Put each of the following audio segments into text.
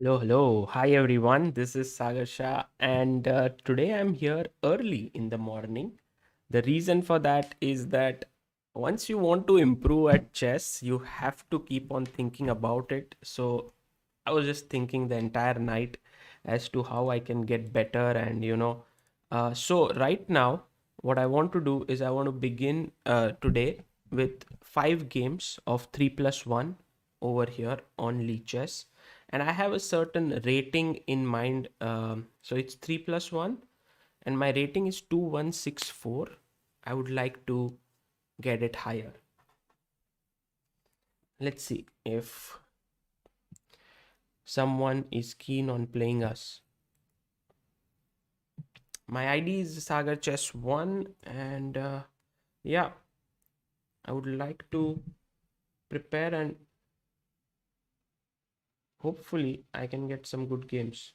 Hello, hello. Hi, everyone. This is Sagar Shah, and today I'm here early in the morning. The reason for that is that once you want to improve at chess, you have to keep on thinking about it. So I was just thinking the entire night as to how I can get better, and right now, what I want to do is I want to begin today with 5 games of 3+1 over here on Lee Chess, and I have a certain rating in mind. So it's 3+1, and my rating is 2164. I would like to get it higher. Let's see if someone is keen on playing us. My ID is Sagar Chess 1, and yeah, I would like to prepare and hopefully I can get some good games.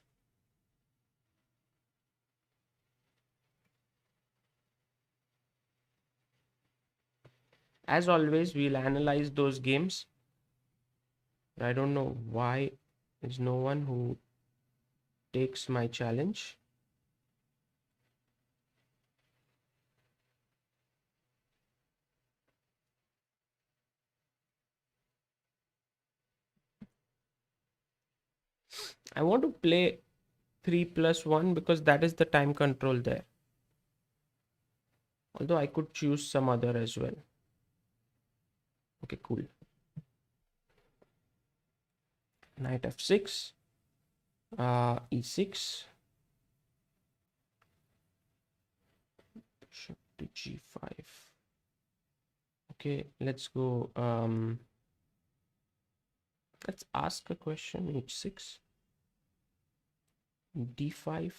As always, we'll analyze those games. I don't know why there's no one who takes my challenge. I want to play 3+1 because that is the time control there. Although I could choose some other as well. Okay, cool. Knight f6, e6, bishop to g5. Okay, let's go. Let's ask a question. h6, d5.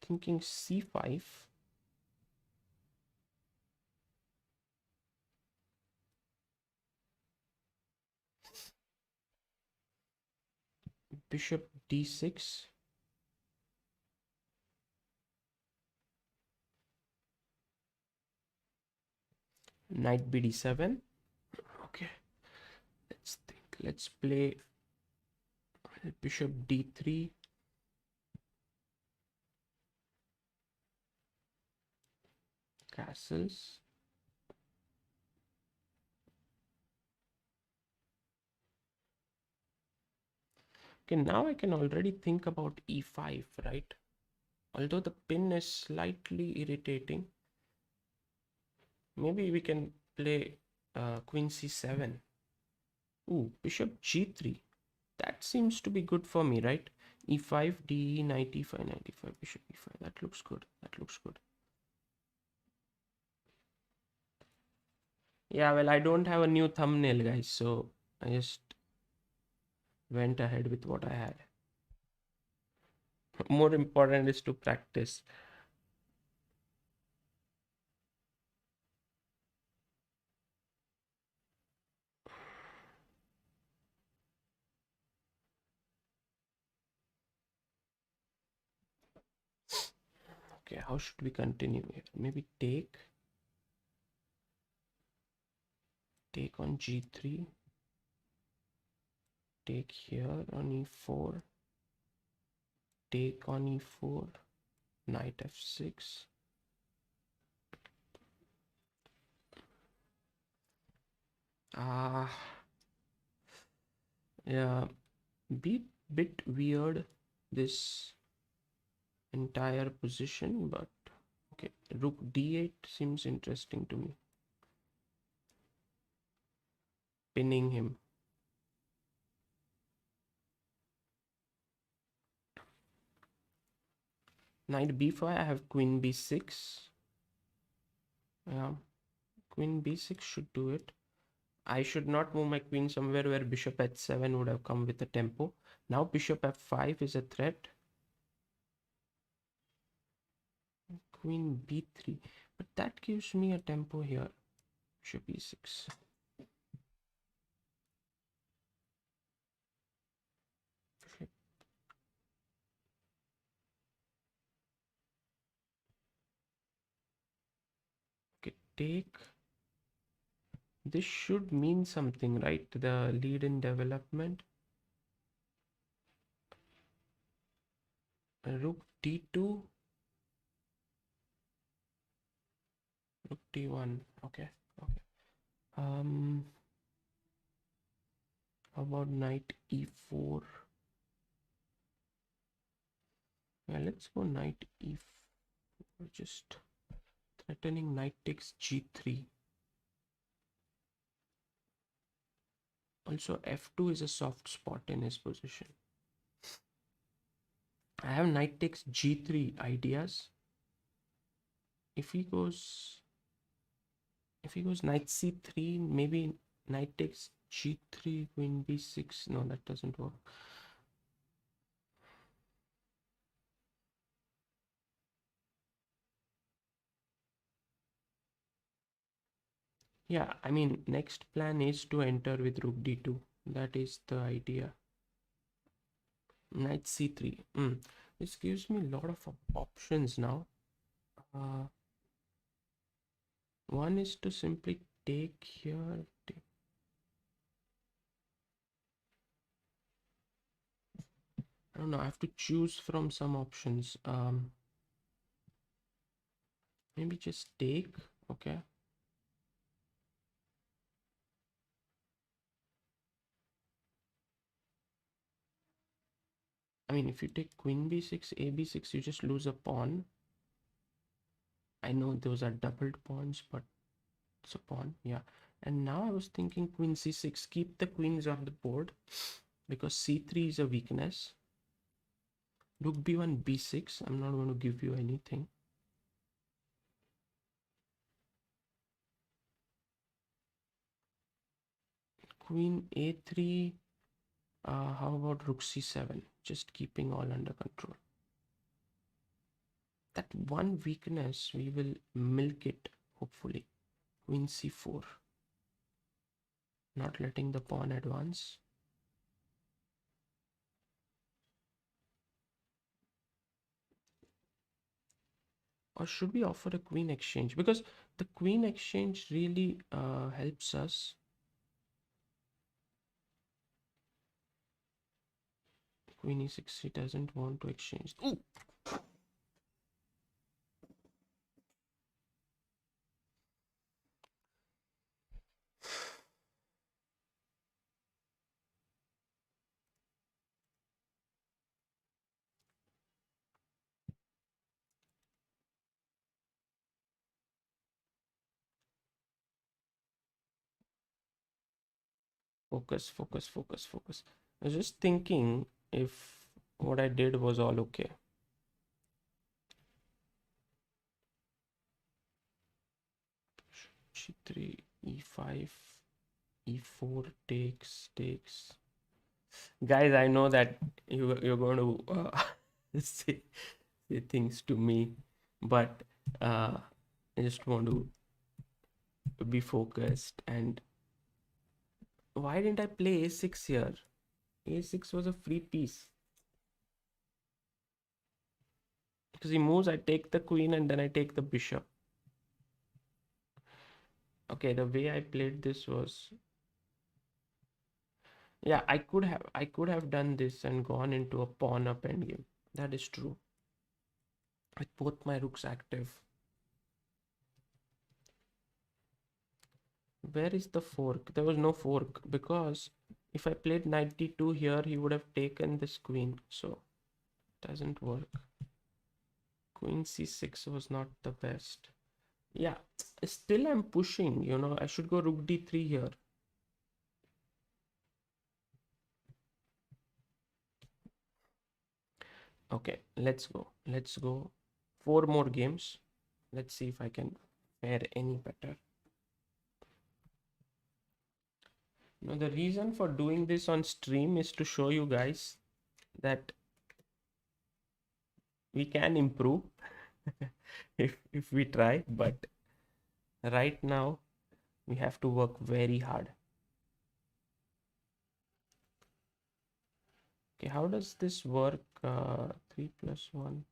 Thinking c5. Bishop d6. Knight bd7. Okay, let's think. Let's play bishop d3. Castles. Okay, now I can already think about e5, right? Although the pin is slightly irritating, maybe we can play queen c7. Ooh, bishop g3. That seems to be good for me, right? e5, d, knight e5, knight e5, bishop e5. That looks good. That looks good. Yeah, well, I don't have a new thumbnail, guys, so I just went ahead with what I had. More important is to practice. Okay, how should we continue here? Maybe take on g3, take here on e4, take on e4, knight f6. Ah, yeah, bit weird, this entire position, but okay, rook d8 seems interesting to me. Pinning him. Knight b5, I have queen b6. Yeah, queen b6 should do it. I should not move my queen somewhere where bishop h7 would have come with a tempo. Now bishop f5 is a threat. Queen b3, but that gives me a tempo here. Bishop e6. Okay, take. This should mean something, right? The lead in development. Rook d2, rook d1. Okay, okay. How about knight e4? Yeah, let's go knight e4. Just threatening knight takes g3. Also, f2 is a soft spot in his position. I have knight takes g3 ideas. If he goes knight c3, maybe knight takes g3, queen b6. No, that doesn't work. Yeah, I mean, next plan is to enter with rook d2. That is the idea. Knight c3. This gives me a lot of options now. One is to simply take here. I don't know. I have to choose from some options. Maybe just take. Okay. I mean, if you take queen b6, a b6, you just lose a pawn. I know those are doubled pawns, but it's a pawn. Yeah. And now I was thinking queen c6. Keep the queens on the board because c3 is a weakness. Rook b1, b6. I'm not going to give you anything. Queen a3. How about rook c7? Just keeping all under control. That one weakness, we will milk it, hopefully. Queen c4. Not letting the pawn advance. Or should we offer a queen exchange? Because the queen exchange really helps us. Queen e6, he doesn't want to exchange. Ooh! Focus, focus, focus, focus. I was just thinking if what I did was all okay. G3, e5, e4 takes. Guys, I know that you're going to say things to me, but I just want to be focused. And why didn't I play a6 here? A6 was a free piece. Because he moves, I take the queen and then I take the bishop. Okay, the way I played this was, yeah, I could have done this and gone into a pawn up endgame. That is true. With both my rooks active. Where is the fork? There was no fork because if I played knight d2 here, he would have taken this queen. So it doesn't work. Queen c6 was not the best. Yeah, still I'm pushing, you know, I should go rook d3 here. Okay, let's go. Let's go. 4 more games. Let's see if I can fare any better. Now, the reason for doing this on stream is to show you guys that we can improve if we try, but right now we have to work very hard. Okay, how does this work? 3 plus 1.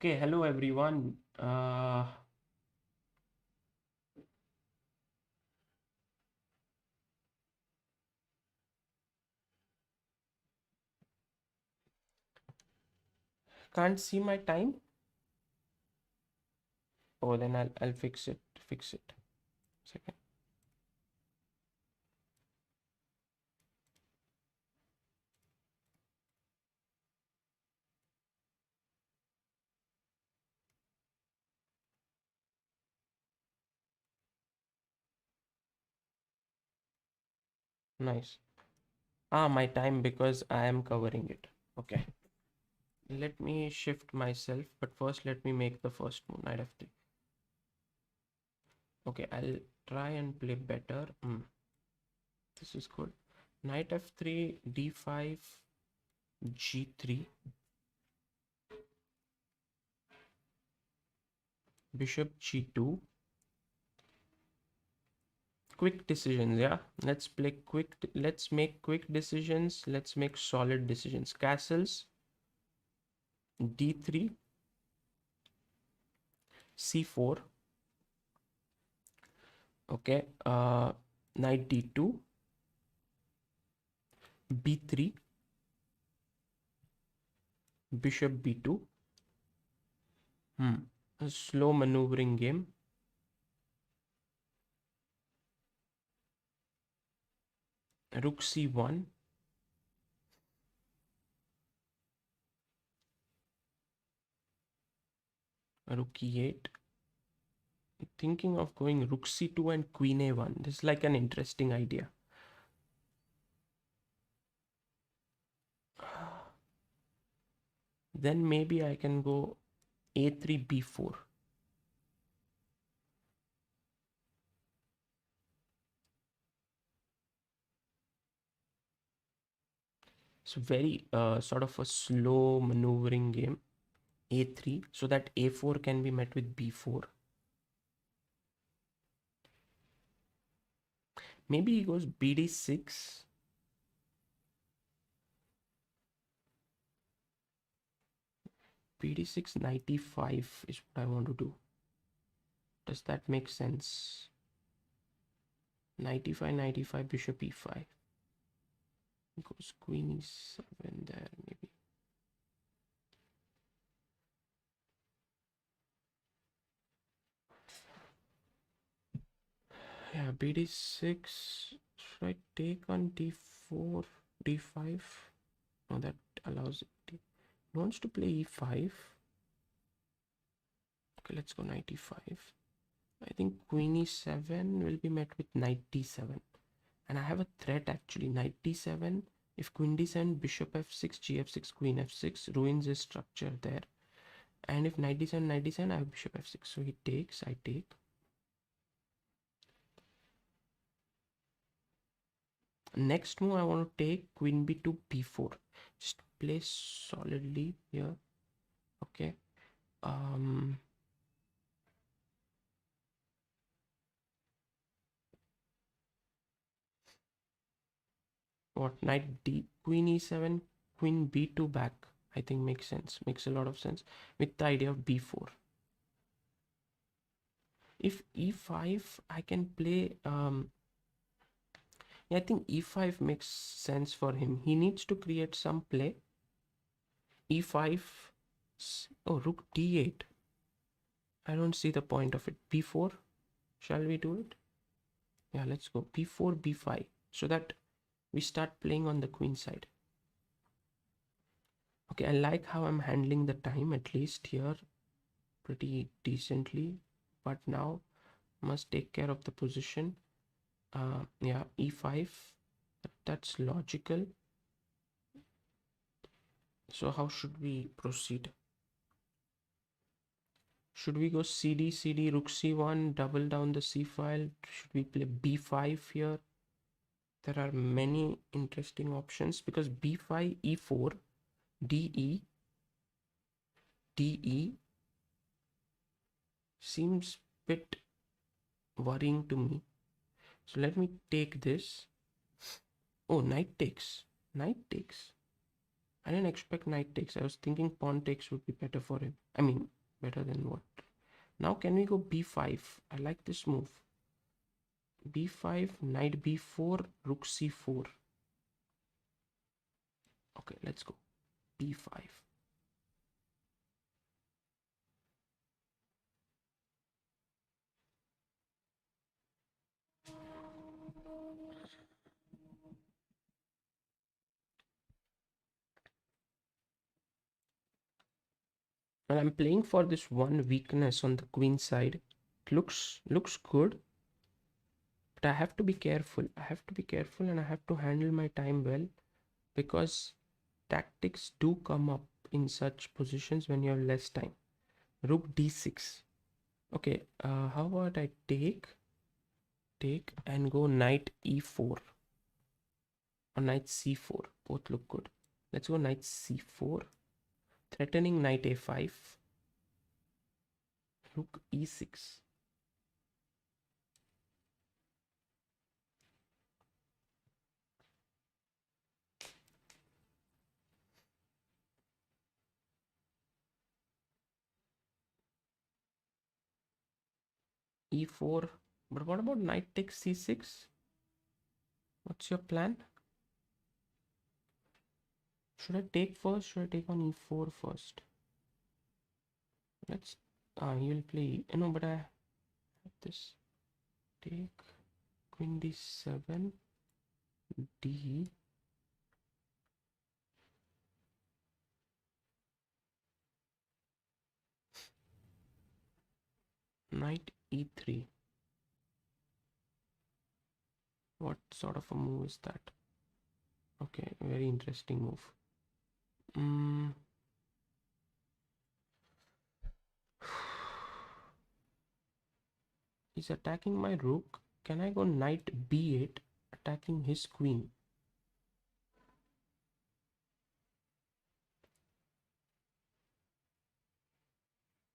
Okay, hello everyone. Can't see my time. Oh, then I'll fix it. Fix it. Second. Nice. Ah, my time because I am covering it. Okay. Let me shift myself, but first let me make the first move. Knight f3. Okay, I'll try and play better. This is good. Knight f3, d5, g3, bishop g2. Quick decisions, yeah. Let's play quick. Let's make quick decisions. Let's make solid decisions. Castles, d3, c4. Okay. Knight d2, b3, bishop b2. A slow maneuvering game. Rook c1, rook e8. Thinking of going rook c2 and queen a1. This is like an interesting idea. Then maybe I can go a3, b4. It's very sort of a slow maneuvering game. a3 so that a4 can be met with b4. Maybe he goes bd6. bd6 knight e5 is what I want to do. Does that make sense? Knight e5, bishop e5. Goes queen e7 there maybe. Yeah, bd6. Should I take on d4, d5? No, that allows it. He wants to play e5. Okay, let's go knight e5. I think queen e7 will be met with knight d7. And I have a threat actually. Knight d7. If queen d7, bishop f6, gf6, queen f6 ruins his structure there. And if knight d7, I have bishop f6. So he takes, I take. Next move, I want to take queen b2, b4. Just play solidly here. Okay. What, knight d, queen e7, queen b2 back. I think makes sense. Makes a lot of sense with the idea of b4. If e5, I can play. Yeah, I think e5 makes sense for him. He needs to create some play. e5. Oh, rook d8. I don't see the point of it. b4. Shall we do it? Yeah, let's go. b4, b5. So that we start playing on the queen side. Okay, I like how I'm handling the time, at least here, pretty decently. But now must take care of the position. Yeah, e5. That's logical. So how should we proceed? Should we go cd, cd, rook c1, double down the c file? Should we play b5 here? There are many interesting options because b5, e4, de, de seems bit worrying to me. So let me take this. Oh, knight takes. Knight takes. I didn't expect knight takes. I was thinking pawn takes would be better for him. I mean, better than what? Now can we go b5? I like this move. b5, knight b4, rook c4. Okay, let's go. b5. And I'm playing for this one weakness on the queen side. It looks good, but I have to be careful. I have to be careful and I have to handle my time well, because tactics do come up in such positions when you have less time. Rook d6. Okay, how about I take and go knight e4 or knight c4. Both look good. Let's go knight c4, threatening knight a5, rook e6. e4. But what about knight takes c6? What's your plan? Should I take first? Should I take on e4 first? Let's. You'll play. No, but I have this. Take queen d7, d. Knight e3. What sort of a move is that? Okay, very interesting move. He's attacking my rook. Can I go knight b8, attacking his queen?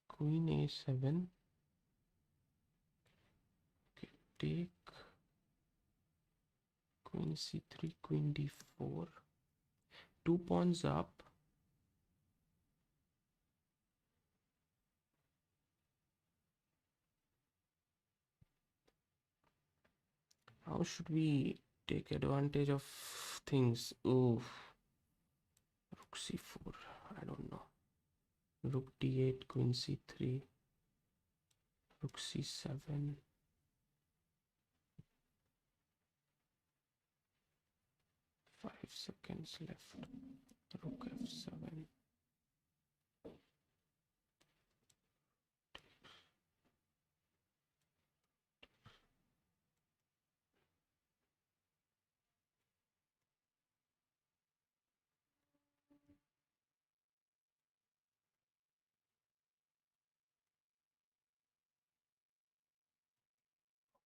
Queen a7. Okay, take queen c3, queen d4. 2 pawns up. How should we take advantage of things? Ooh, rook c4. I don't know. Rook d8, queen c3, rook c7. 5 seconds left. Rook f7.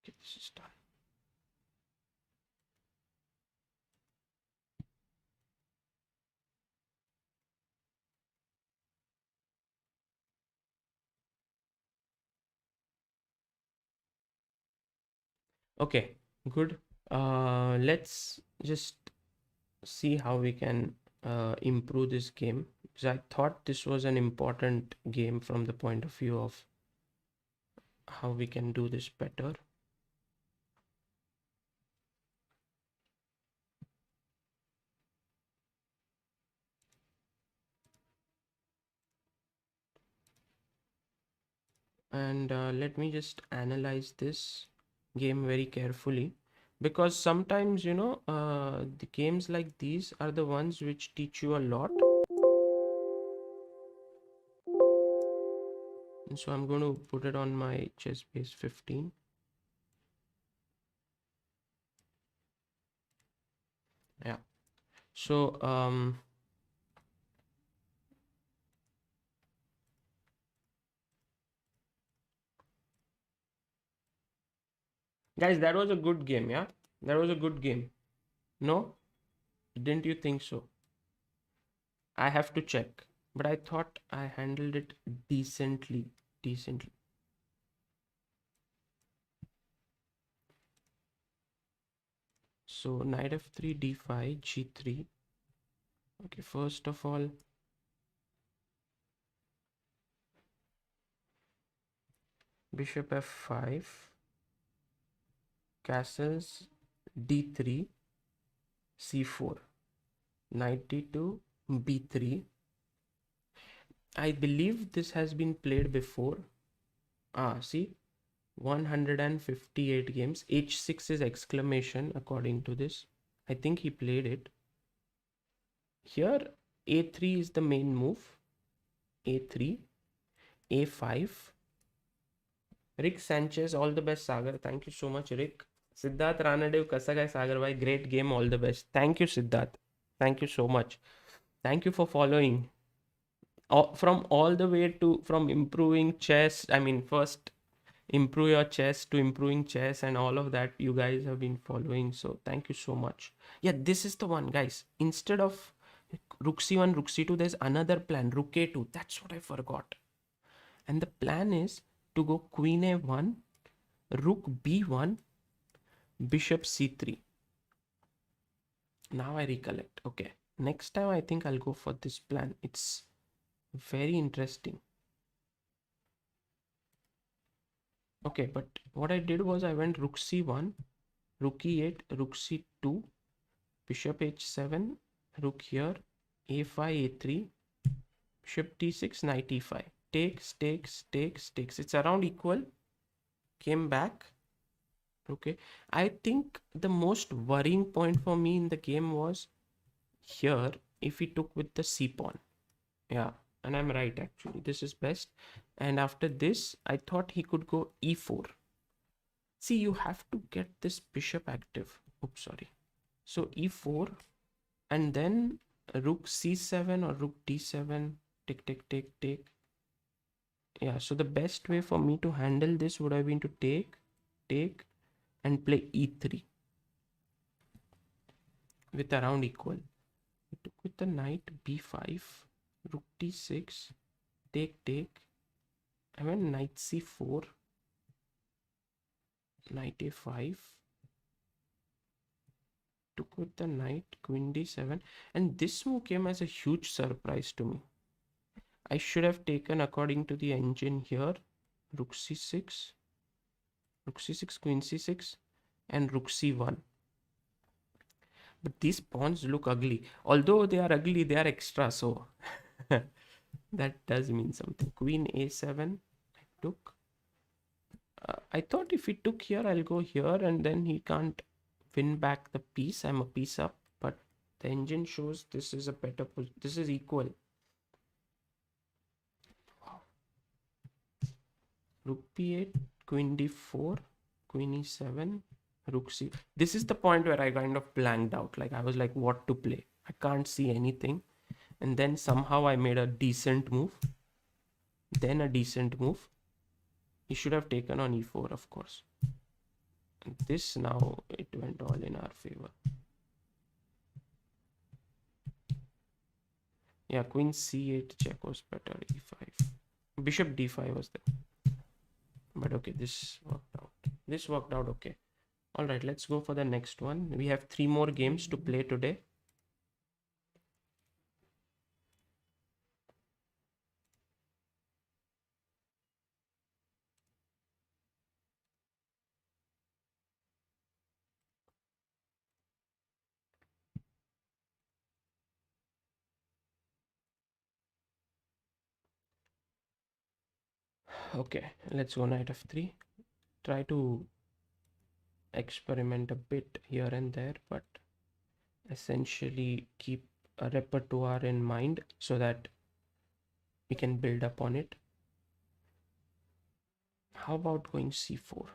Okay, this is done. Okay, good. Let's just see how we can improve this game, because I thought this was an important game from the point of view of how we can do this better. And let me just analyze this game very carefully, because sometimes, the games like these are the ones which teach you a lot. And so I'm going to put it on my chess base 15. Yeah. So guys, that was a good game. Yeah, that was a good game. No, didn't you think so? I have to check, but I thought I handled it decently. So knight f3, d5, g3. Okay, first of all, bishop f5, castles d3, c4, knight d2, b3. I believe this has been played before. See, 158 games. H6 is exclamation according to this. I think he played it. Here, a3 is the main move. a3, a5. Rick Sanchez, all the best, Sagar. Thank you so much, Rick. Siddharth Ranadev, kasa hai Sagar bhai? Great game, all the best. Thank you, Siddharth. Thank you so much. Thank you for following. From all the way to from improving chess. I mean, first improve your chess to improving chess and all of that you guys have been following. So thank you so much. Yeah, this is the one, guys. Instead of rook c1, rook c2, there's another plan, rook a2. That's what I forgot. And the plan is to go queen a1, rook b1, bishop c3. Now I recollect. Okay, next time I think I'll go for this plan. It's very interesting. Okay, but what I did was I went rook c1, rook e8, rook c2, bishop h7, rook here, a5, a3, bishop d6, knight e5. Takes, takes, takes, takes. It's around equal. Came back. Okay. I think the most worrying point for me in the game was here if he took with the c pawn. Yeah. And I'm right actually. This is best. And after this, I thought he could go e4. See, you have to get this bishop active. Oops, sorry. So e4 and then rook c7 or rook d7. Tick, tick, tick, tick. Yeah, so the best way for me to handle this would have been to take, and play e3 with around equal. I took with the knight b5, rook d6, take, take. I went knight c4, knight a5, took with the knight, queen d7, and this move came as a huge surprise to me. I should have taken according to the engine here, rook c6, queen c6, and rook c1. But these pawns look ugly. Although they are ugly, they are extra, so that does mean something. Queen a7, I took. I thought if he took here, I'll go here and then he can't win back the piece. I'm a piece up, but the engine shows this is a better position. This is equal. Wow. Rook b8, queen d4, queen e7, rook c. This is the point where I kind of blanked out. Like I was like, what to play? I can't see anything. And then somehow I made a decent move. Then a decent move. He should have taken on e4, of course. And this now, it went all in our favor. Yeah, queen c8 check was better. e5. Bishop d5 was there. But okay, this worked out. This worked out okay. All right, let's go for the next one. We have 3 more games to play today. Okay, let's go knight f3. Try to experiment a bit here and there, but essentially keep a repertoire in mind so that we can build up on it. How about going c4?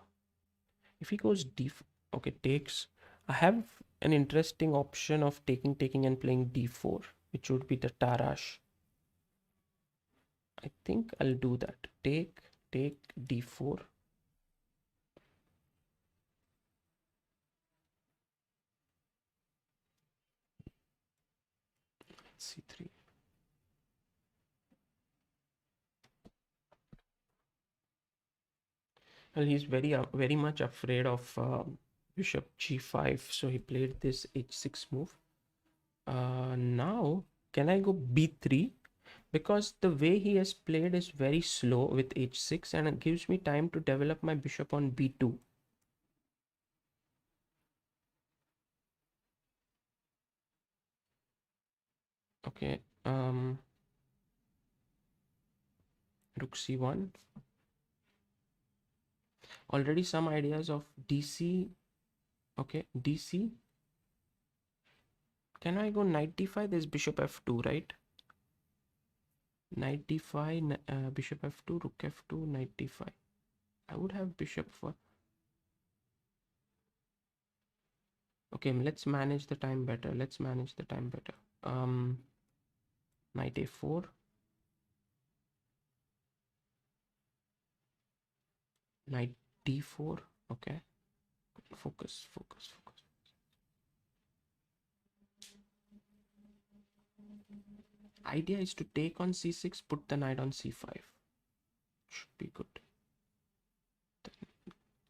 If he goes d4, okay, takes. I have an interesting option of taking and playing d4, which would be the Tarash. I think I'll do that. Take d4. c3. Well, he's very much afraid of bishop g5, so he played this h6 move. Now Can I go b3? Because the way he has played is very slow with h6 and it gives me time to develop my bishop on b2. Okay, rook c1. Already some ideas of dc. Okay, dc. Can I go knight d5? There's bishop f2, right? Knight d5, bishop f2, rook f2, knight d5. I would have bishop for... Okay, let's manage the time better. Let's manage the time better. Knight a4. Knight d4. Okay. Focus, focus, focus. Idea is to take on c6, put the knight on c5. Should be good.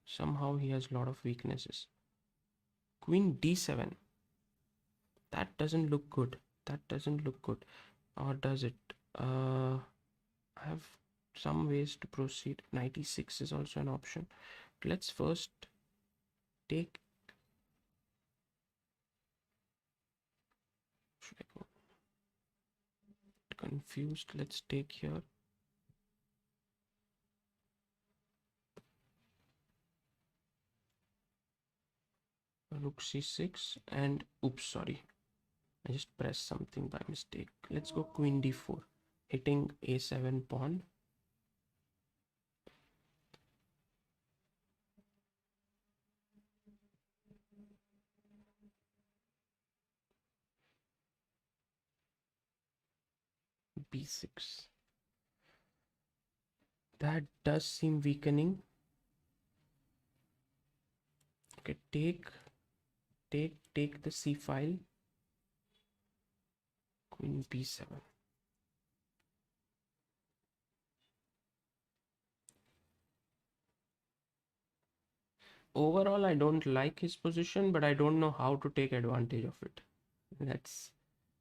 Somehow he has a lot of weaknesses. Queen d7. That doesn't look good. That doesn't look good. Or does it? I have some ways to proceed. Knight e6 is also an option. Let's first take... Should I go? Confused. Let's take here. Rook c6 and oops, sorry. I just pressed something by mistake. Let's go queen d4. Hitting a7 pawn. b6. That does seem weakening. Okay, take the c file. Queen b7. Overall, I don't like his position, but I don't know how to take advantage of it.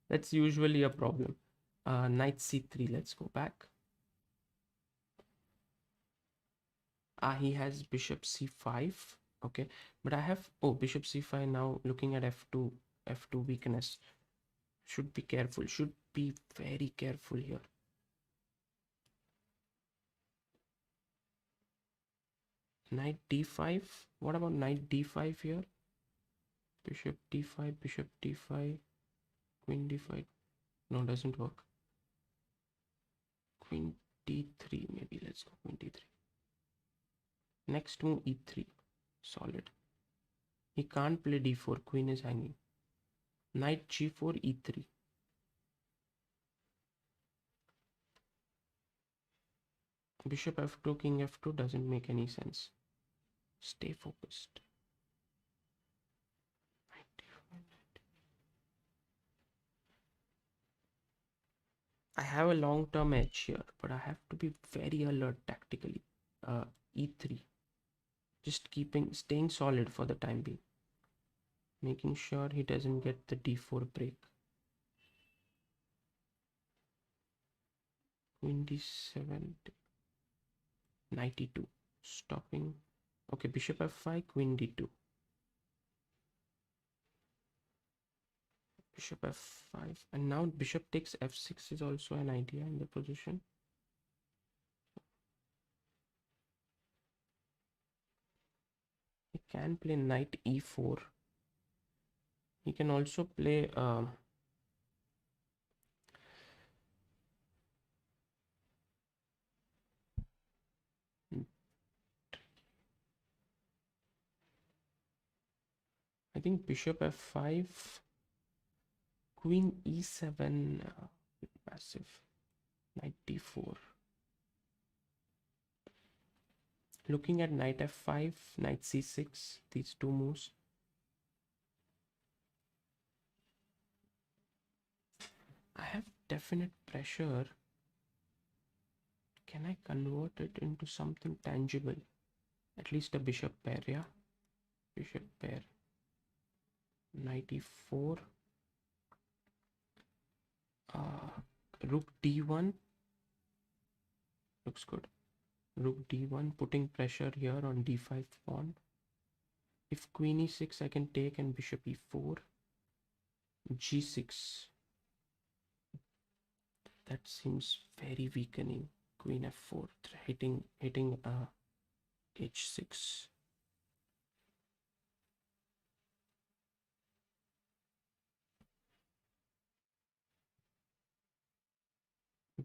That's usually a problem. Knight c3. Let's go back. He has bishop c5. Okay, but I have bishop c5 now. Looking at f2 weakness. Should be careful. Should be very careful here. Knight d5. What about knight d5 here? Bishop d5, bishop d5, queen d5. No, doesn't work. Queen d3 maybe. Let's go queen d3. Next move e3. Solid. He can't play d4. Queen is hanging. Knight g4 e3. Bishop f2, king f2 doesn't make any sense. Stay focused. I have a long-term edge here, but I have to be very alert tactically. E3. Just staying solid for the time being. Making sure he doesn't get the d4 break. Queen d7. Knight e2. Stopping. Okay, bishop f5, queen d2. Bishop f5. And now bishop takes f6 is also an idea in the position. He can play knight e4. He can also play I think bishop f5, queen e7, massive. Knight d4. Looking at knight f5, knight c6, these two moves. I have definite pressure. Can I convert it into something tangible? At least a bishop pair, yeah? Bishop pair. Knight e4. Rook d1 looks good. Rook d1, putting pressure here on d5 pawn. If queen e6, I can take, and bishop e4. g6. That seems very weakening. Queen f4, hitting h6.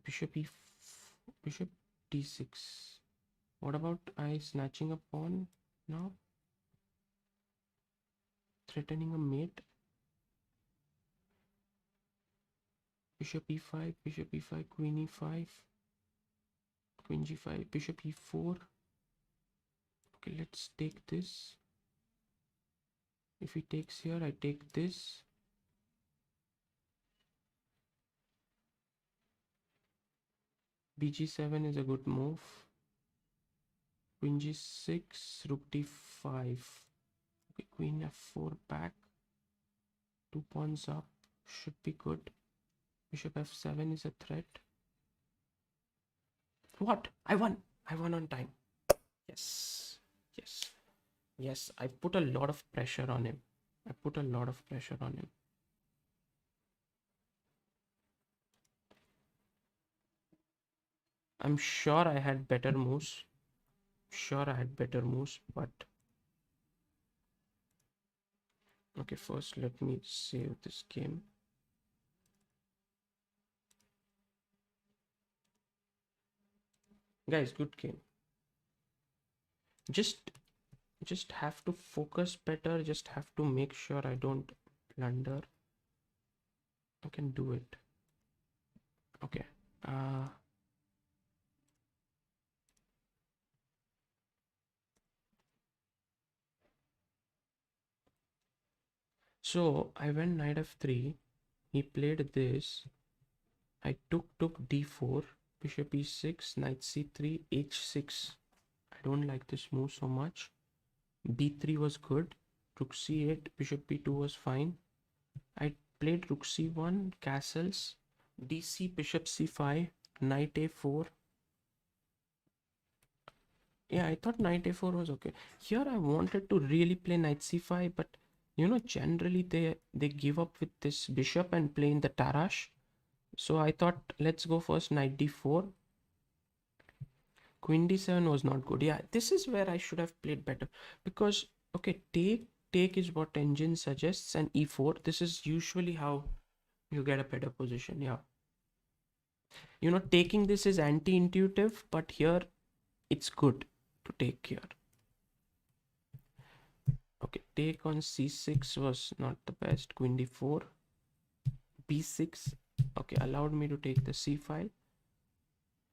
Bishop e bishop d6. What about I snatching a pawn now? Threatening a mate. Bishop e5, bishop e5, queen e5, queen g5, bishop e4. Okay, let's take this. If he takes here, I take this. bg7 is a good move. Queen g6, rook d5. Okay, queen f4 back. 2 pawns up. Should be good. Bishop f7 is a threat. What? I won! I won on time. Yes. Yes. Yes, I put a lot of pressure on him. I put a lot of pressure on him. I'm sure I had better moves. Sure I had better moves, but okay, first let me save this game. Guys, good game. Just have to focus better, just have to make sure I don't blunder. I can do it. Okay. So I went knight f3. He played this. I took d4, bishop e6, knight c3, h6. I don't like this move so much. b3 was good. Rook c8, bishop b2 was fine. I played rook c1, castles, dc, bishop c5, knight a4. Yeah, I thought knight a4 was okay. Here I wanted to really play knight c5, but you know, generally they give up with this bishop and play in the Tarash. So I thought, let's go first knight d4. Queen d7 was not good. Yeah, this is where I should have played better, because okay, take is what engine suggests, and e4. This is usually how you get a better position. Yeah, you know, taking this is anti-intuitive, but here it's good to take here. Okay, take on c6 was not the best. Queen d4, b6. Okay, allowed me to take the c file.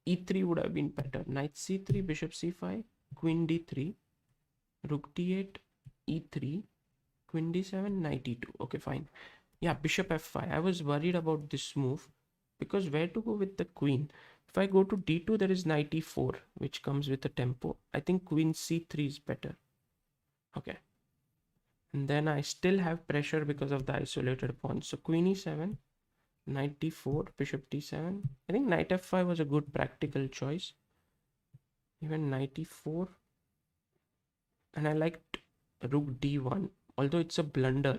e3 would have been better. Knight c3, bishop c5, queen d3, rook d8, e3, queen d7, knight e2. Okay, fine. Yeah, bishop f5. I was worried about this move because where to go with the queen? If I go to d2, there is knight e4, which comes with a tempo. I think queen c3 is better. Okay. And then I still have pressure because of the isolated pawn. So queen e7, knight d4, bishop d7. I think knight f5 was a good practical choice. Even knight e4. And I liked rook d1, although it's a blunder.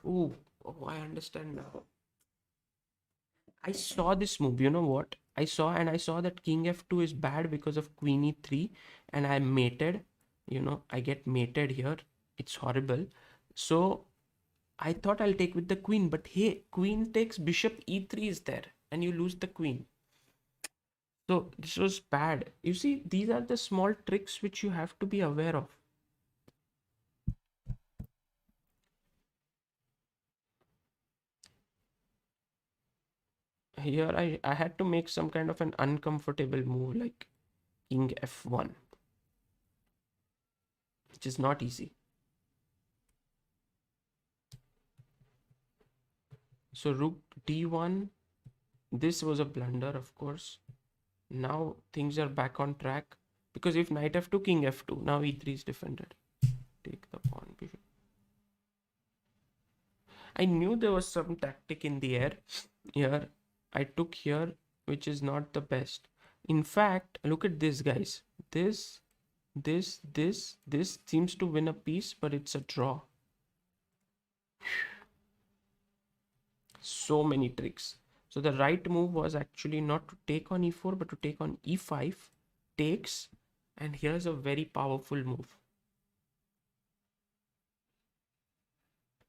Ooh, oh, I understand now. I saw this move, you know what? I saw that king f2 is bad because of queen e3, and I mated. You know, I get mated here. It's horrible. So I thought I'll take with the queen, but hey, queen takes bishop e3 is there, and you lose the queen. So this was bad. You see, these are the small tricks which you have to be aware of. Here I had to make some kind of an uncomfortable move like king f1, which is not easy. So rook d1, this was a blunder, of course. Now things are back on track, because if knight f2, king f2, now e3 is defended. Take the pawn, bishop. I knew there was some tactic in the air. Here, I took here, which is not the best. In fact, look at this, guys. This seems to win a piece, but it's a draw. So many tricks. So the right move was actually not to take on e4, but to take on e5, takes, and here's a very powerful move.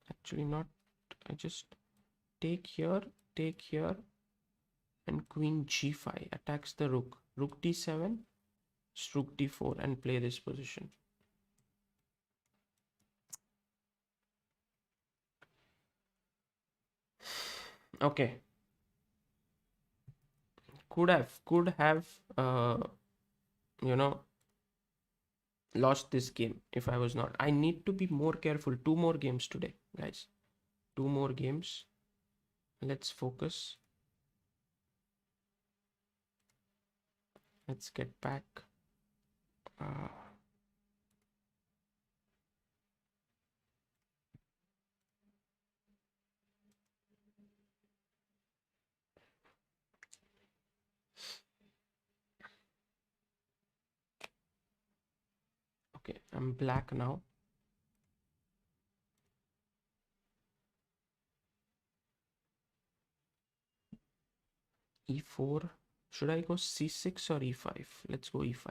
Actually not, I just take here, and queen g5 attacks the rook. Rook d7, rook d4, and play this position. Okay. Could have you know, lost this game if I was not. I need to be more careful. 2 more games today, guys. 2 more games. Let's focus. Let's get back. Okay, I'm black now. E4. Should I go c6 or e5? Let's go e5.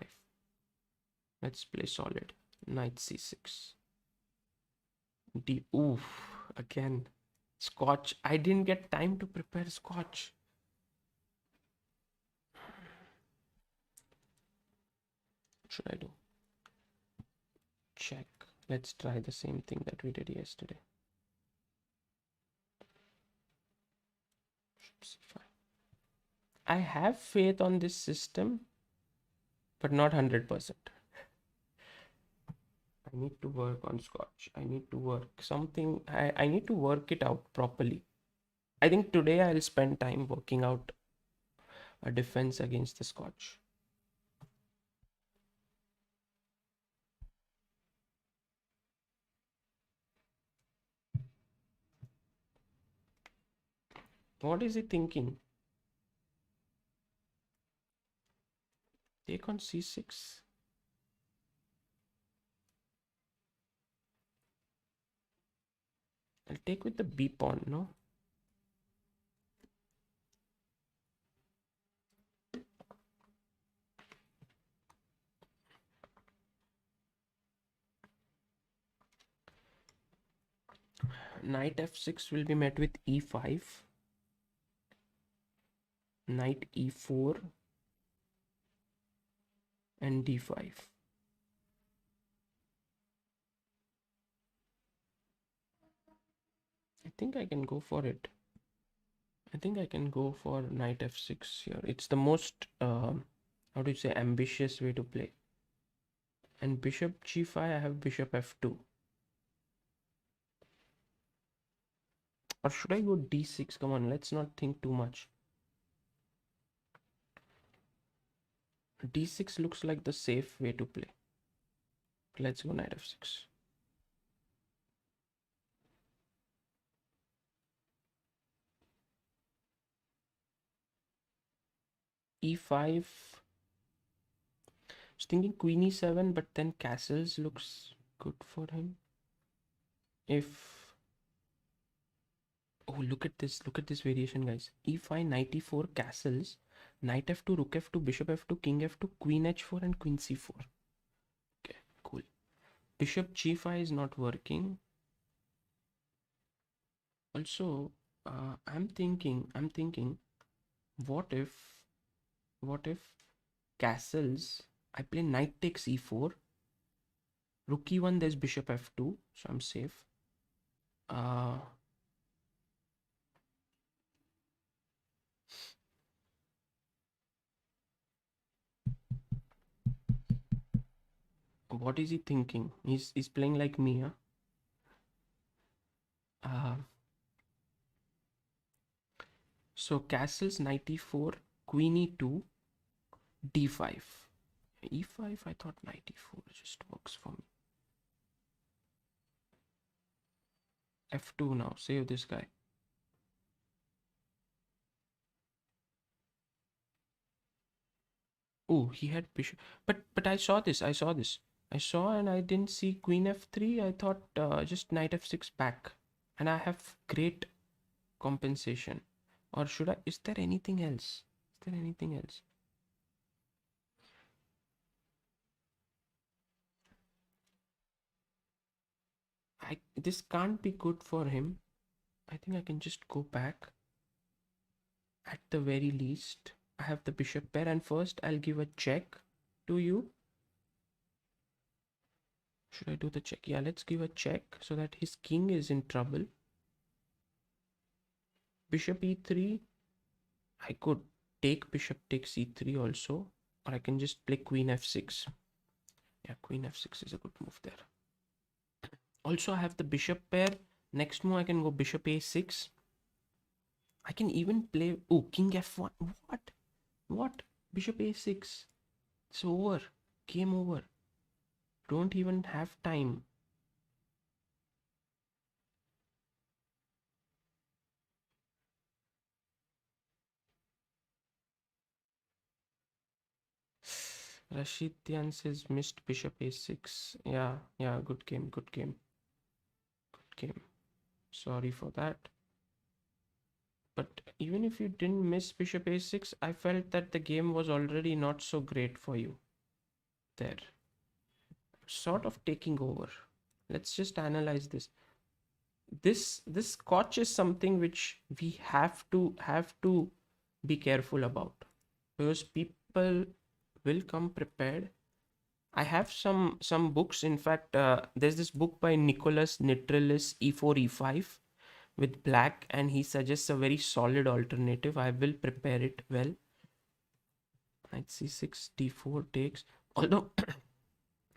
Let's play solid. Knight c6. D. Oof. Again. Scotch. I didn't get time to prepare Scotch. What should I do? Check. Let's try the same thing that we did yesterday. I have faith on this system, but not 100%. I need to work on Scotch. I need to work something. I need to work it out properly. I think today I'll spend time working out a defense against the Scotch. What is he thinking? Take on c6. I'll take with the b pawn, no? Knight f6 will be met with e5. Knight e4 and d5. I think I can go for it. I think I can go for knight f6 here. It's the most, how do you say, ambitious way to play. And bishop g5, I have bishop f2. Or should I go d6? Come on, let's not think too much. D6 looks like the safe way to play. Let's go knight f6. E5. I was thinking queen e7, but then castles looks good for him. If oh, look at this variation, guys. E5, knight e4, castles, knight f2, rook f2, bishop f2, king f2, queen h4, and queen c4. Okay, cool. Bishop g5 is not working. Also, I'm thinking, what if castles, I play knight takes e4, rook e1, there's bishop f2, so I'm safe. What is he thinking? He's playing like me, huh? So castles, knight e4, queen e2, d5. e5, I thought knight e4 just works for me. f2 now. Save this guy. Oh, he had bishop. But I saw this. I saw this. I saw and I didn't see queen f3. I thought just knight f6 back. And I have great compensation. Or should I? Is there anything else? Is there anything else? This can't be good for him. I think I can just go back. At the very least, I have the bishop pair, and first I'll give a check to you. Should I do the check? Yeah, let's give a check so that his king is in trouble. Bishop e3. I could take bishop takes e3 also, or I can just play queen f6. Yeah, queen f6 is a good move there. Also, I have the bishop pair. Next move, I can go bishop a6. I can even play... Oh, king f1. What? What? Bishop a6. It's over. Game over. Don't even have time. Rashid Dian says missed bishop a6. Yeah, good game, good game. Good game. Sorry for that. But even if you didn't miss bishop a6, I felt that the game was already not so great for you. There. Sort of taking over. Let's just analyze this. This Scotch is something which we have to be careful about, because people will come prepared. I have some books. In fact, there's this book by Nicholas Nitrilis, e4 e5 with black, and he suggests a very solid alternative. I will prepare it well. Knight c6 d4 takes, although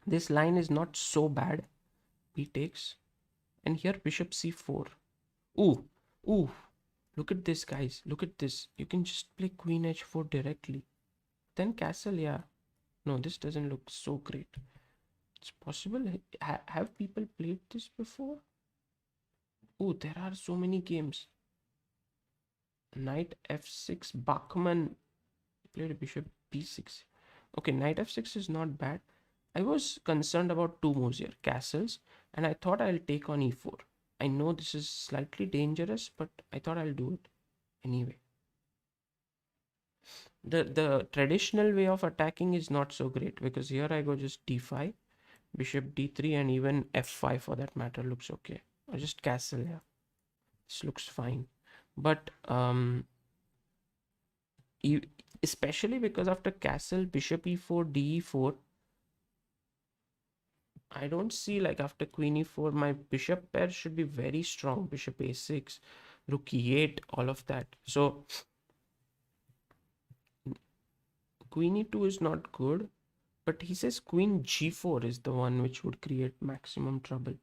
this line is not so bad. B takes, and here bishop c4. Ooh, ooh, look at this, guys. Look at this. You can just play queen h4 directly. Then castle, yeah. No, this doesn't look so great. It's possible. Have people played this before? Oh, there are so many games. Knight f6. Bachmann played bishop b6. Okay, knight f6 is not bad. I was concerned about two moves here, castles, and I thought I'll take on e4. I know this is slightly dangerous, but I thought I'll do it anyway. The traditional way of attacking is not so great, because here I go just d5, bishop d3, and even f5 for that matter looks okay. Or just castle, yeah. This looks fine. But especially because after castle, bishop e4, de4, I don't see, like, after queen e4, my bishop pair should be very strong. Bishop a6, rook e8, all of that. So queen e2 is not good, but he says queen g4 is the one which would create maximum trouble.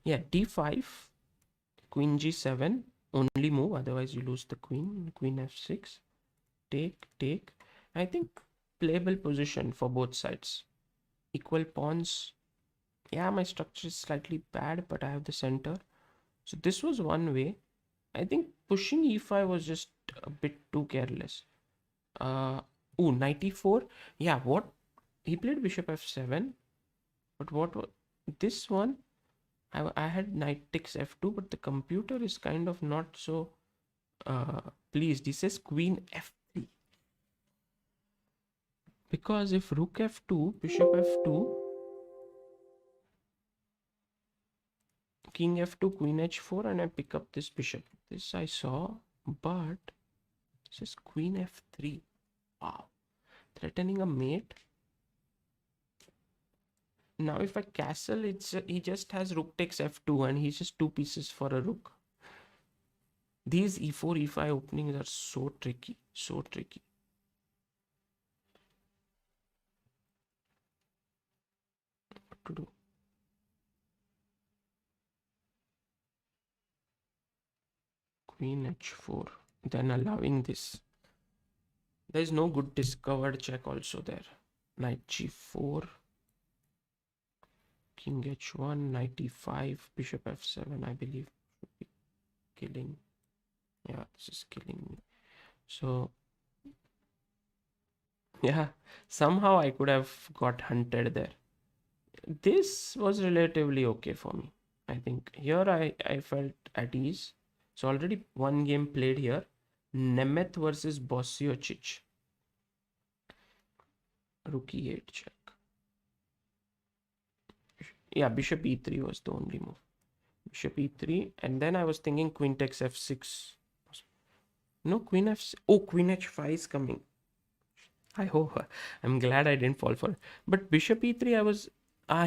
Yeah, d5, queen g7, only move, otherwise you lose the queen. Queen f6, take. I think playable position for both sides. Equal pawns. Yeah, my structure is slightly bad, but I have the center. So this was one way. I think pushing e5 was just a bit too careless. Knight e4. Yeah, what? He played bishop f7. But what was this one? I had knight takes f2, but the computer is kind of not so pleased. He says queen f3. Because if rook f2, bishop f2, king f2, queen h4, and I pick up this bishop. This I saw, but this is queen f3. Wow. Threatening a mate. Now if I castle, he just has rook takes f2, and he's just two pieces for a rook. These e4, e5 openings are so tricky, so tricky. What to do? Queen h4, then allowing this. There is no good discovered check also there. Knight g4, King h1, knight e5, bishop f7, I believe should be killing. Yeah, this is killing me. So yeah, somehow I could have got hunted there. This was relatively okay for me. I think here I felt at ease. So already one game played here. Nemeth versus Bosiocic. Rook e8 check. Yeah, bishop e3 was the only move. Bishop e3, and then I was thinking queen takes f6. No, queen f6. Oh, queen h5 is coming. I'm glad I didn't fall for it. But bishop e3, I was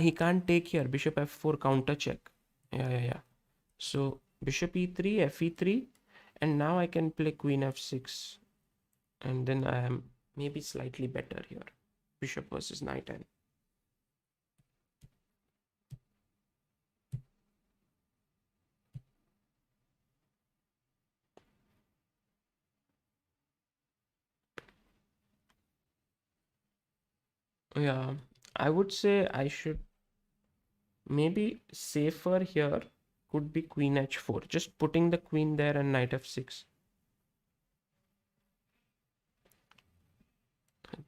he can't take here. Bishop f4 counter check. Yeah. So bishop e3, fe3, and now I can play queen f6, and then I am maybe slightly better here. Bishop versus knight and yeah, I would say I should maybe safer here could be queen h4, just putting the queen there and knight f6.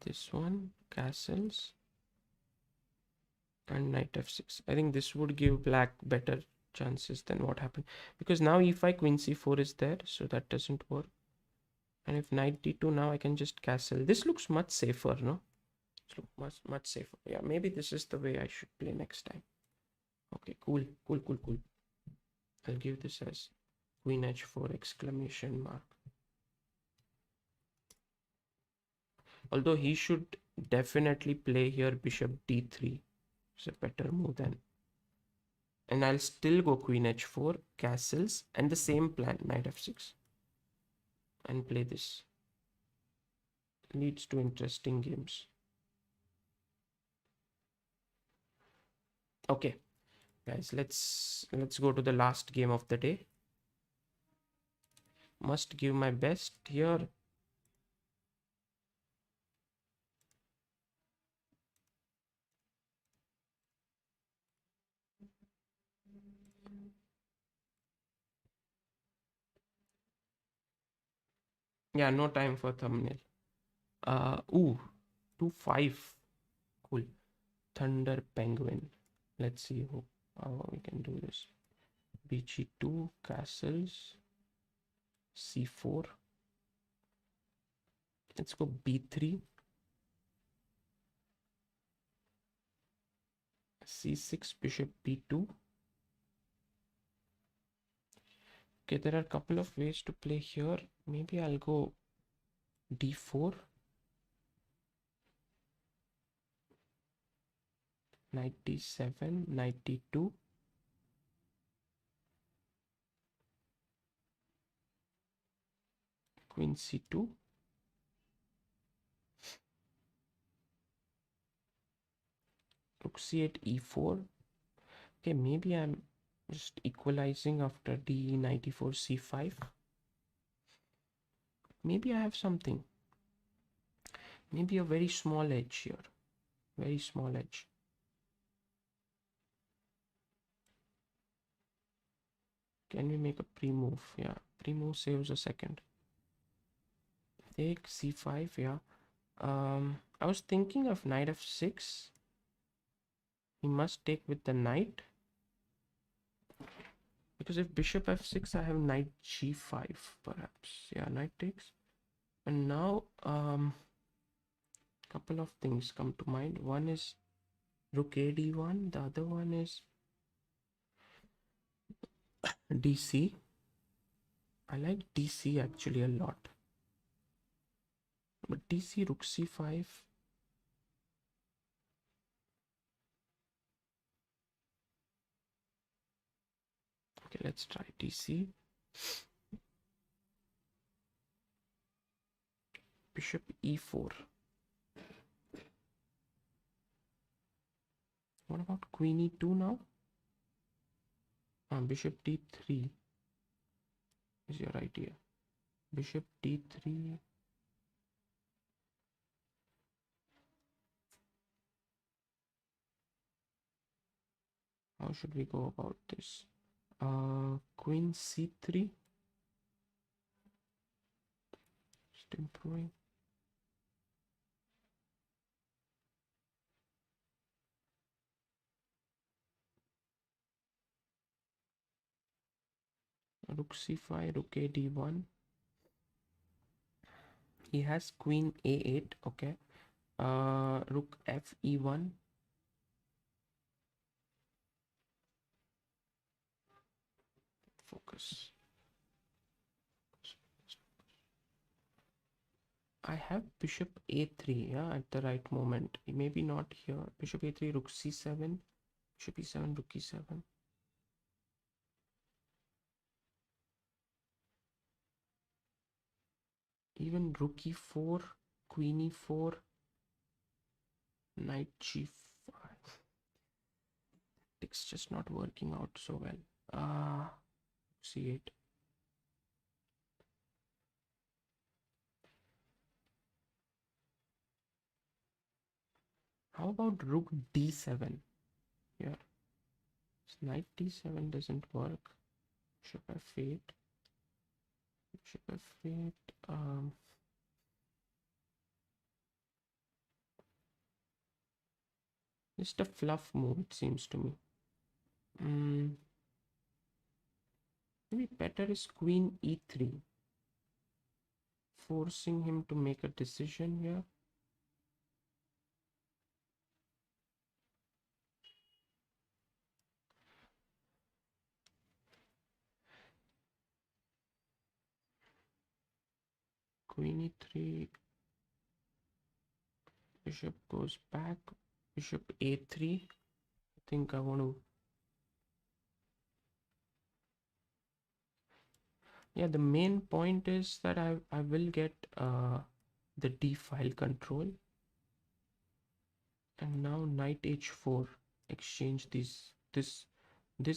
This one castles and knight f6. I think this would give black better chances than what happened, because now e5 queen c4 is there, so that doesn't work. And if knight d2, now I can just castle. This looks much safer, no? This looks much safer. Yeah, maybe this is the way I should play next time. Okay, cool. I'll give this as queen h4 exclamation mark. Although he should definitely play here bishop d3. It's a better move than. And I'll still go queen h4, castles, and the same plan, knight f6. And play this. Leads to interesting games. Okay, guys, let's go to the last game of the day. Must give my best here. Yeah, no time for thumbnail. Ooh, 2-5. Cool. Thunder Penguin. Let's see how we can do this. bg2, castles, c4. Let's go b3, c6, bishop b2. Okay, there are a couple of ways to play here. Maybe I'll go d4, knight d7, knight d2, queen c2, rook c8, e4. Okay, maybe I'm just equalizing after d94, c5. Maybe I have something. Maybe a very small edge here. Very small edge. Can we make a pre-move? Yeah, pre-move saves a second. Take c5, yeah. I was thinking of knight f6. He must take with the knight. Because if bishop f6, I have knight g5, perhaps. Yeah, knight takes. And now, couple of things come to mind. One is rook a d1. The other one is dc. I like dc actually a lot. But dc, rook c5. Okay, let's try dc. Bishop e4. What about queen e2 now? Bishop d3 is your idea. Bishop d3. How should we go about this? Queen c3. Just improving. Rook c5, rook a d1. He has queen a8. Okay. Rook f e1. Focus. I have bishop a3, yeah, at the right moment. Maybe not here. Bishop a3, rook c7, bishop e7, rook e7. Even rook e4, queen e4, knight g5. It's just not working out so well. C8. How about rook d7? Here. Knight d7 doesn't work. Bishop f8. Bishop f8. Just a fluff move, it seems to me. Maybe better is queen e3. Forcing him to make a decision here. Queen e3. Bishop goes back. Bishop a3. I think I want to... Yeah, the main point is that I will get the d file control. And now knight h4. Exchange these. This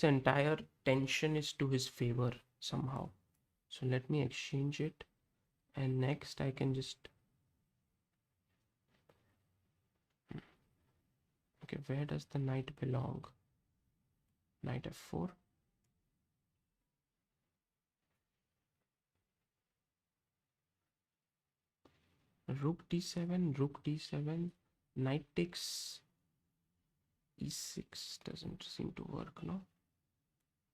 entire tension is to his favor somehow. So let me exchange it. And next I can just... Okay, where does the knight belong? Knight f4. Rook d7, rook d7. Knight takes e6. Doesn't seem to work, no?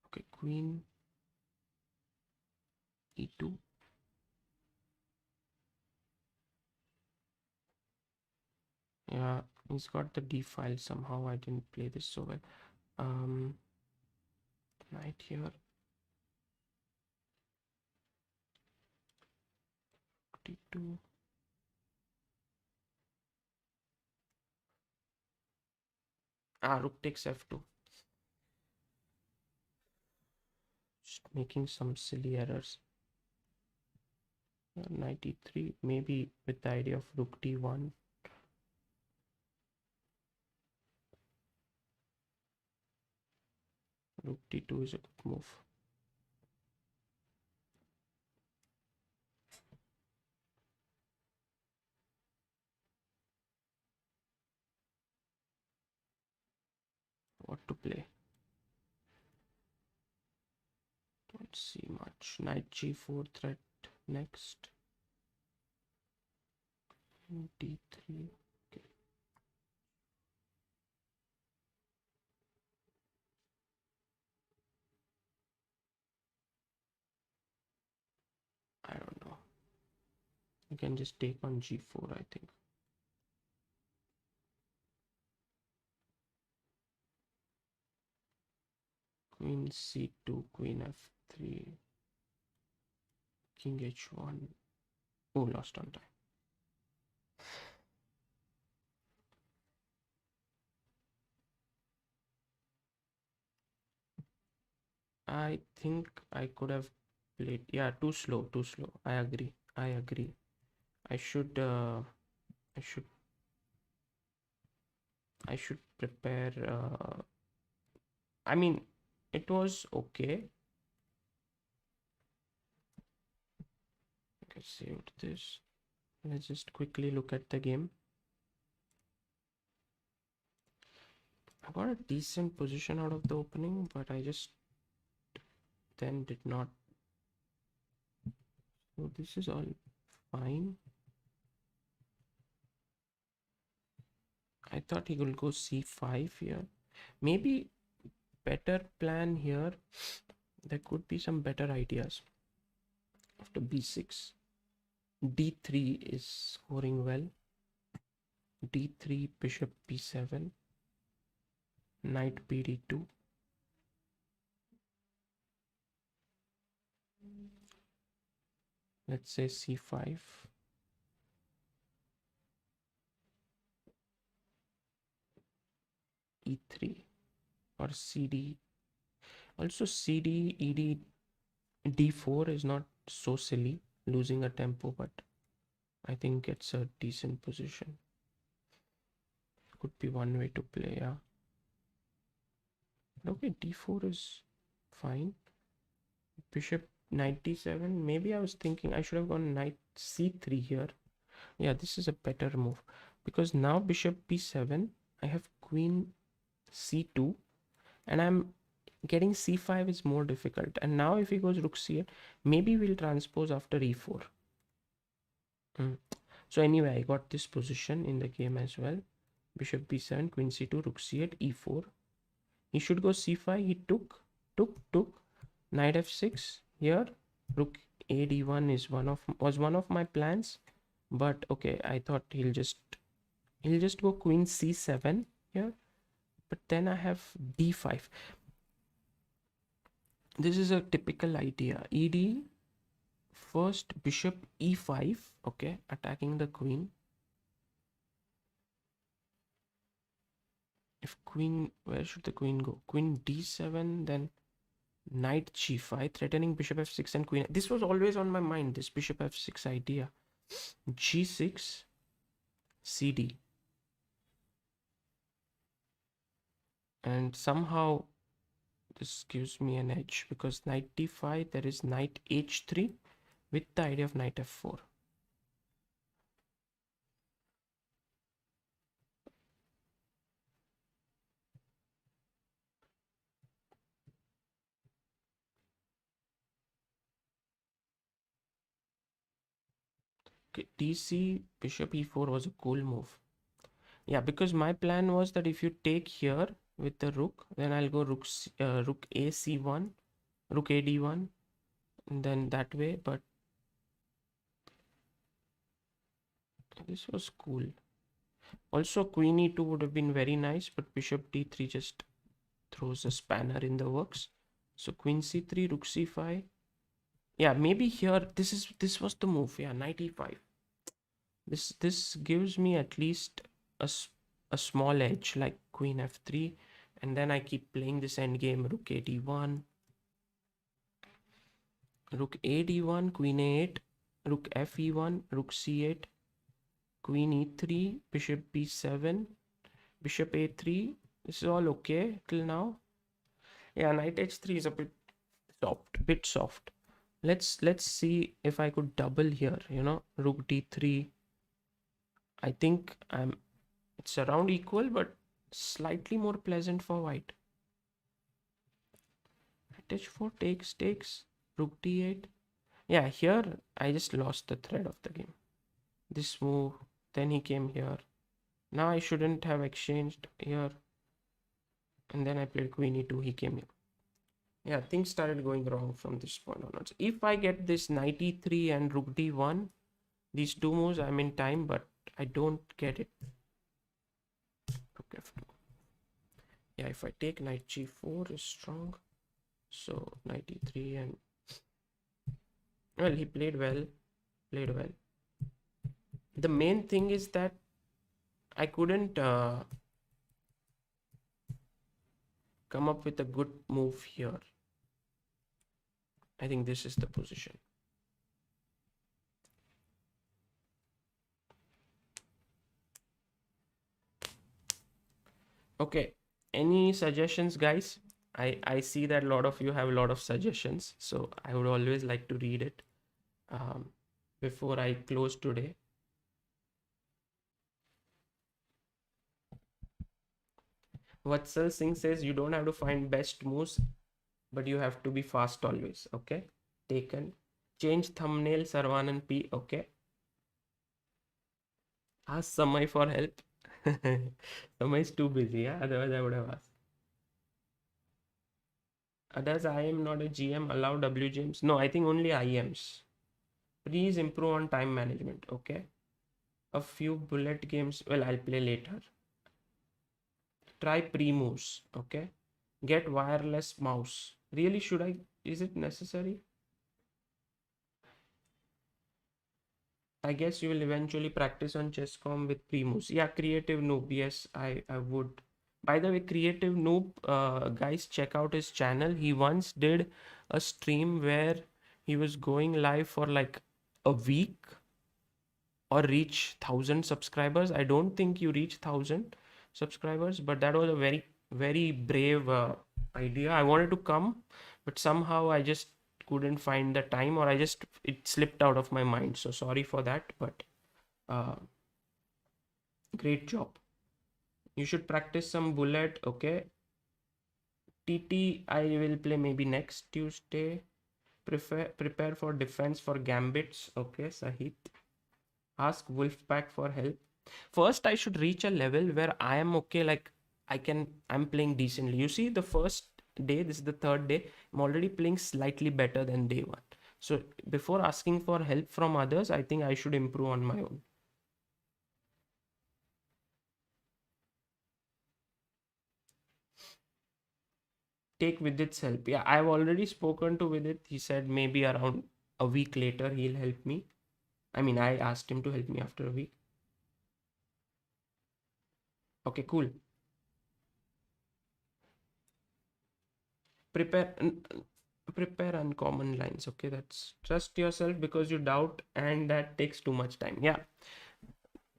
Okay, queen e2. Yeah, he's got the d file somehow. I didn't play this so well. Knight here. d2. Rook takes f2. Just making some silly errors. Knight e3, maybe with the idea of rook d1. Rook d2 is a good move. What to play? Don't see much. Knight g4 threat next. d3. Okay. I don't know. You can just take on g4, I think. Queen c2, queen f3, king h1. Oh, lost on time. I think I could have played... Yeah, too slow, too slow. I agree. I agree. I should prepare. I mean, it was okay. Okay, saved this. Let's just quickly look at the game. I got a decent position out of the opening, but I just then did not. So this is all fine. I thought he will go c5 here. Maybe better plan here. There could be some better ideas. After b6, d3 is scoring well. d3, bishop b7, knight bd2. Let's say c5. e3 or cd. Also cd, ed, d4 is not so silly, losing a tempo, but I think it's a decent position. Could be one way to play, yeah. Okay, d4 is fine. Bishop knight d7. Maybe I was thinking I should have gone knight c3 here. Yeah, this is a better move because now bishop b7. I have queen c2, and I'm getting c5 is more difficult. And now if he goes rook c8, maybe we'll transpose after e4. So anyway, I got this position in the game as well. Bishop b7, queen c2, rook c8, e4. He should go c5. He took. Knight f6 here. Rook a d1 is was one of my plans, but okay, I thought he'll just go queen c7 here. But then I have d5. This is a typical idea. Ed, first bishop e5, okay, attacking the queen. If queen, where should the queen go? Queen d7, then knight g5, threatening bishop f6 and queen. This was always on my mind, this bishop f6 idea. g6, cd. And somehow this gives me an edge because knight d5, there is knight h3 with the idea of knight f4. Okay, dc, bishop e4 was a cool move. Yeah, because my plan was that if you take here with the rook, then I'll go rook a c1, rook a d1, and then that way. But this was cool. Also, queen e2 would have been very nice, but bishop d3 just throws a spanner in the works. So queen c3, rook c5. Yeah, maybe here this was the move. Yeah, knight e5. This gives me at least a small edge, like queen f3, and then I keep playing this endgame. Rook a d1, rook a d1, queen a8, rook f e1, rook c8, queen e3, bishop b7, bishop a3. This is all okay till now. Yeah, knight h3 is a bit soft. Let's see if I could double here, rook d3. I think it's around equal, but slightly more pleasant for white. Knight h4 takes, rook d8. Yeah, here I just lost the thread of the game. This move, then he came here. Now I shouldn't have exchanged here. And then I played queen e2, he came here. Yeah, things started going wrong from this point onwards. If I get this knight e3 and rook d1, these two moves, I'm in time, but I don't get it. Rook f2. Yeah, if I take knight g4 is strong. So knight e3 and well, he played well. The main thing is that I couldn't come up with a good move here. I think this is the position. Okay, any suggestions, guys? I see that a lot of you have a lot of suggestions, so I would always like to read it before I close today. Vatsal Singh says you don't have to find best moves, but you have to be fast always. Okay, taken. Change thumbnail, Sarvanan P. Okay. Ask Samay for help. Samay is too busy, yeah? Otherwise, I would have asked. Does I am not a GM allow WGMs? No, I think only IMs. Please improve on time management. Okay. A few bullet games. Well, I'll play later. Try pre-moves. Okay. Get wireless mouse. Really, should I? Is it necessary? I guess you will eventually practice on chess.com with pre-moves. Yeah, creative noob. Yes, I would. By the way, creative noob, guys, check out his channel. He once did a stream where he was going live for like a week or reach 1,000 subscribers. I don't think you reach 1,000 subscribers, but that was a very brave idea. I wanted to come, but somehow I just couldn't find the time, or it slipped out of my mind. So sorry for that, but uh, great job. You should practice some bullet. Okay. TT, I will play maybe next Tuesday. Prepare for defense for gambits. Okay, Sahit. Ask Wolfpack for help. First, I should reach a level where I am okay, like I'm playing decently. You see, the first day, this is the third day, I'm already playing slightly better than day one. So before asking for help from others, I think I should improve on my own. Take Vidit's help. Yeah, I've already spoken to Vidit. He said maybe around a week later he'll help me. I mean, I asked him to help me after a week. Okay, cool. Prepare prepare uncommon lines. Okay, that's trust yourself because you doubt, and that takes too much time. Yeah,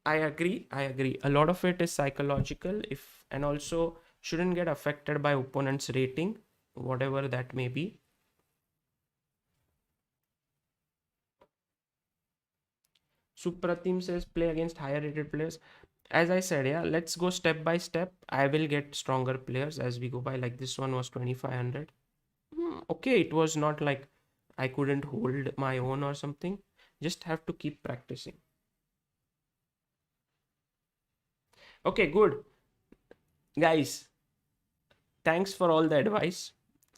I agree. A lot of it is psychological, if and also shouldn't get affected by opponent's rating, whatever that may be. Supratim says play against higher rated players. As I said, yeah, let's go step by step. I will get stronger players as we go by. Like this one was 2500. Okay, it was not like I couldn't hold my own or something. Just have to keep practicing. Okay, good. Guys, thanks for all the advice.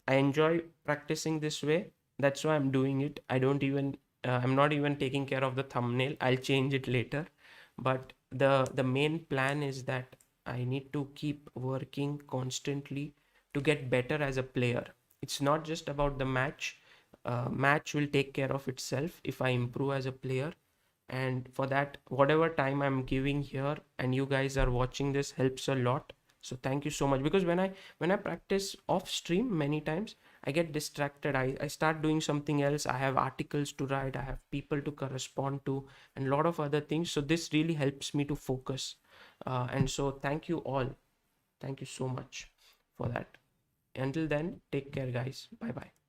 I enjoy practicing this way. That's why I'm doing it. I'm not even taking care of the thumbnail. I'll change it later. But the main plan is that I need to keep working constantly to get better as a player. It's not just about the match. Match will take care of itself if I improve as a player. And for that, whatever time I'm giving here and you guys are watching this helps a lot. So thank you so much, because when I practice off stream many times I get distracted. I start doing something else. I have articles to write, I have people to correspond to, and a lot of other things. So this really helps me to focus. And so thank you all. Thank you so much for that. Until then, take care, guys. Bye bye.